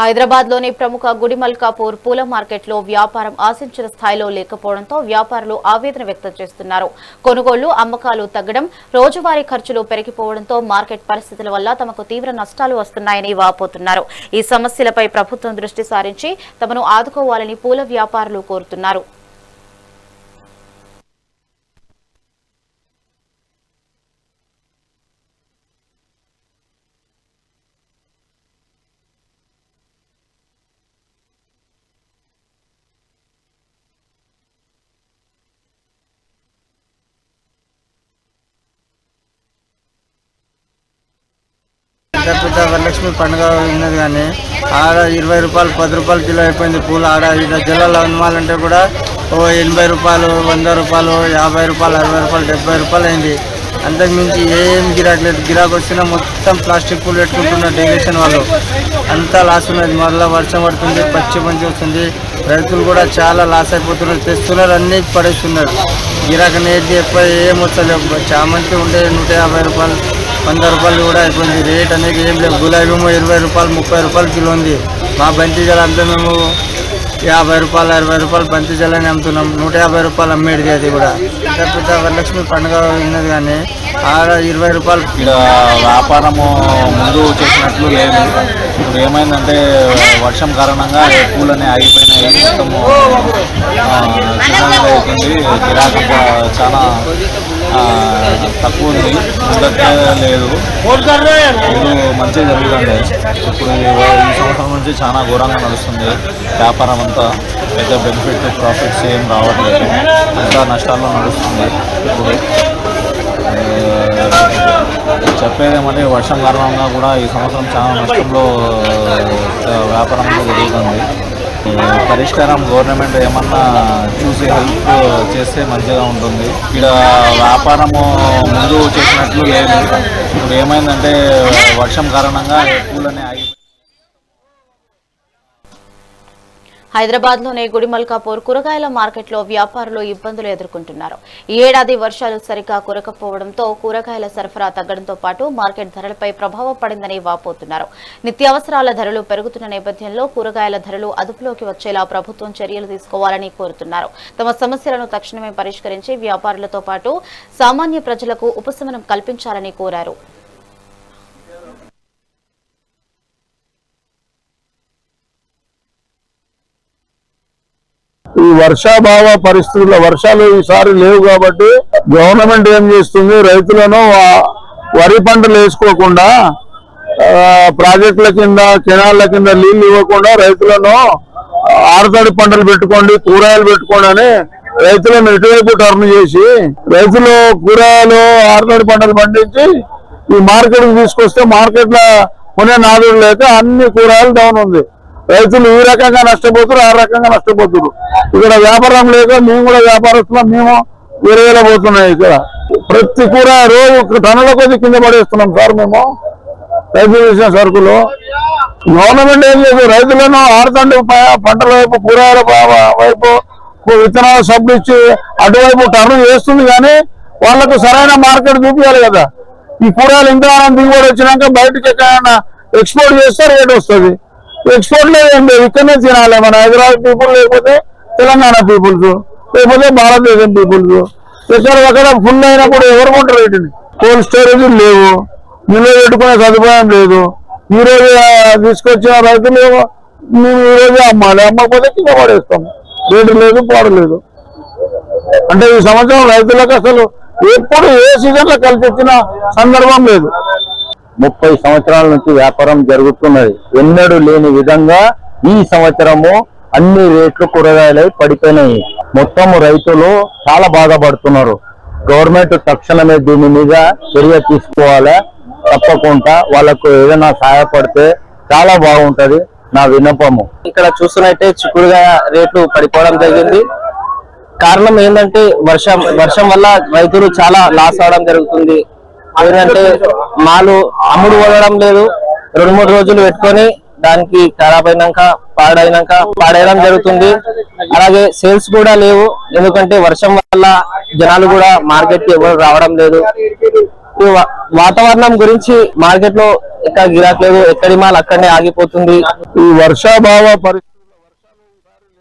హైదరాబాద్ లోని ప్రముఖ గుడిమల్కాపూర్ పూల మార్కెట్లో వ్యాపారం ఆశించిన స్థాయిలో లేకపోవడంతో వ్యాపారులు ఆవేదన వ్యక్తం చేస్తున్నారు. కొనుగోళ్లు, అమ్మకాలు తగ్గడం, రోజువారీ ఖర్చులు పెరిగిపోవడంతో మార్కెట్ పరిస్థితుల వల్ల తమకు తీవ్ర నష్టాలు వస్తున్నాయని వాపోతున్నారు. ఈ సమస్యలపై ప్రభుత్వం దృష్టి సారించి తమను ఆదుకోవాలని పూల వ్యాపారులు కోరుతున్నారు. పెద్ద వరలక్ష్మి పండుగ ఉన్నది కానీ ఆడ 20 రూపాయలు 10 రూపాయలు కిలో అయిపోయింది పూలు. ఆడ ఇక్కడ జిల్లాలో అమ్మాలంటే కూడా 80 రూపాయలు, 100 రూపాయలు, 50 రూపాయలు, 60 రూపాయలు, 70 రూపాయలు అయింది. అంతకుమించి ఏం గిరాకీ లేదు. గిరాకు వచ్చినా మొత్తం ప్లాస్టిక్ పూలు పెట్టుకుంటున్నారు డెకరేషన్ వాళ్ళు. అంతా లాస్ ఉన్నది. మళ్ళీ వర్షం పడుతుంది, పచ్చి మంచి వస్తుంది. రైతులు కూడా చాలా లాస్ అయిపోతున్నారు. తెస్తున్నారు, అన్నీ పడేస్తున్నారు. గిరాకీ అనేది ఎక్కువ ఏం వస్తలేవు. చామంతి ఉండే 150 రూపాయలు, 100 రూపాయలు కూడా అయిపోయింది. రేట్ అనేది ఏం లేదు. గులాబీ 20 రూపాయలు, 30 రూపాయలు కిలో ఉంది. మా బంతి జల అంతా మేము 50 రూపాయలు, 60 రూపాయలు బంతి జలని అమ్ముతున్నాం. 150 రూపాయలు అమ్మేది. అది కూడా పెద్ద వరలక్ష్మి పండుగ ఉన్నది కానీ ఆడ 20 రూపాయలు. ఇక్కడ వ్యాపారము ముందు చేసినట్లు లేదు. ఇప్పుడు ఏమైందంటే వర్షం కారణంగా పూలనే ఆగిపోయినాయి. మొత్తము అవుతుంది. గిరాకీ చాలా తక్కువ ఉంది. ముందకే లేదు. పూలు మంచిగా జరుగుతుంది. ఇప్పుడు ఈ సంవత్సరం నుంచి చాలా ఘోరంగా నడుస్తుంది వ్యాపారం అంతా. పెద్ద బెనిఫిట్, ప్రాఫిట్స్ ఏం రావట్లేదు. అంతా నష్టాల్లో నడుస్తుంది. ఇప్పుడు చెప్పేదేమంటే వర్షం కారణంగా కూడా ఈ సంవత్సరం చాలా నష్టంలో వ్యాపారంలో జరుగుతుంది. పరిష్కారం గవర్నమెంట్ ఏమన్నా చూసి హెల్ప్ చేస్తే మంచిగా ఉంటుంది. ఇక్కడ వ్యాపారము ముందు చేసినట్లు లేదు. ఇప్పుడు ఏమైందంటే వర్షం కారణంగా పూలనే ఆగి. హైదరాబాద్ లోని గుడిమల్కాపూర్ కూరగాయల మార్కెట్లో వ్యాపారులు ఇబ్బందులు ఎదుర్కొంటున్నారు. ఈ ఏడాది వర్షాలు సరిగా కురకపోవడంతో కూరగాయల సరఫరా తగ్గడంతో పాటు మార్కెట్ ధరలపై ప్రభావం పడిందని వాపోతున్నారు. నిత్యావసరాల ధరలు పెరుగుతున్న నేపథ్యంలో కూరగాయల ధరలు అదుపులోకి వచ్చేలా ప్రభుత్వం చర్యలు తీసుకోవాలని కోరుతున్నారు. తమ సమస్యలను తక్షణమే పరిష్కరించి వ్యాపారులతో పాటు సామాన్య ప్రజలకు ఉపశమనం కల్పించాలని కోరారు. ఈ వర్షాభావ పరిస్థితుల్లో వర్షాలు ఈసారి లేవు కాబట్టి గవర్నమెంట్ ఏం చేస్తుంది, రైతులను వరి పంటలు వేసుకోకుండా ప్రాజెక్టుల కింద, కెనాళ్ల కింద నీళ్లు ఇవ్వకుండా రైతులను ఆరుతడి పంటలు పెట్టుకోండి, కూరగాయలు పెట్టుకోండి అని రైతులను ఇటువైపు టర్న్ చేసి రైతులు కూరగాయలు, ఆరుతడి పంటలు పండించి ఈ మార్కెట్కి తీసుకొస్తే మార్కెట్ లో కొనే నాదుడు లేక అన్ని కూరగాయలు డౌన్ ఉంది. రైతులు ఈ రకంగా నష్టపోతున్నారు, ఆ రకంగా నష్టపోతున్నారు. ఇక్కడ వ్యాపారం లేక మేము కూడా వ్యాపారస్తున్నాం. మేము వేరేలా పోతున్నాయి. ఇక్కడ ప్రతి కూర రోజు టన్నుల కొద్ది కింద పడేస్తున్నాం సార్. మేము రైతులు చేసిన సరుకులు గవర్నమెంట్ ఏం లేదు, రైతులను ఆరుతండి పంటల వైపు, కూరగాయల వైపు విత్తనాల సబ్బులు ఇచ్చి అటువైపు టర్న్ చేస్తుంది. కానీ వాళ్లకు సరైన మార్కెట్ చూపించాలి కదా. ఈ కూరగాయలు ఇంత దిగుబడి వచ్చినాక బయటకి ఎక్కడైనా ఎక్స్పోర్ట్ చేస్తే రేట్ వస్తుంది. ఎక్స్పోర్ట్ లేదు, ఏం లేదు, ఇక్కడనే తినాలి. మన హైదరాబాద్ పీపుల్, లేకపోతే తెలంగాణ పీపుల్స్, లేకపోతే భారతదేశం పీపుల్స్. ఎక్కడ ఫుల్ అయినప్పుడు ఎవరు కొంటారు వీటిని? కోల్డ్ స్టోరేజ్ లేవు, నిల్వ పెట్టుకునే సదుపాయం లేదు. ఈ రోజు తీసుకొచ్చిన రైతులు మేము ఈ రోజు అమ్మాలి, అమ్మకపోతే కింద పడేస్తాం. రేటు లేదు, పాడలేదు. అంటే ఈ సంవత్సరం రైతులకు అసలు ఎప్పుడు ఏ సీజన్ లో కలిసి వచ్చిన సందర్భం లేదు. 30 సంవత్సరాల నుంచి వ్యాపారం జరుగుతున్నది. ఎన్నడూ లేని విధంగా ఈ సంవత్సరము అన్ని రేట్లు కూరగాయలు పడిపోయినాయి. మొత్తం రైతులు చాలా బాధపడుతున్నారు. గవర్నమెంట్ తక్షణమే దీని మీద చర్య తీసుకోవాలా. తప్పకుండా వాళ్ళకు ఏదైనా సహాయపడితే చాలా బాగుంటది నా విన్నపము. ఇక్కడ చూస్తున్నట్టే చిక్కుడుగాయ రేట్లు పడిపోవడం జరిగింది. కారణం ఏంటంటే వర్షం వల్ల రైతులు చాలా లాస్ అవడం జరుగుతుంది. ఏంటంటే మాలు అమ్ముడు పోవడం లేదు. 2-3 రోజులు పెట్టుకొని దానికి ఖరాబ్ అయినాక పాడేయడం జరుగుతుంది. అలాగే సేల్స్ కూడా లేవు. ఎందుకంటే వర్షం వల్ల జనాలు కూడా మార్కెట్ కి ఎవరు రావడం లేదు. ఈ వాతావరణం గురించి మార్కెట్ లో ఎక్కడ గిరాకీ లేదు, ఎక్కడి మాల్ అక్కడనే ఆగిపోతుంది. ఈ వర్షాభావ పరిస్థితి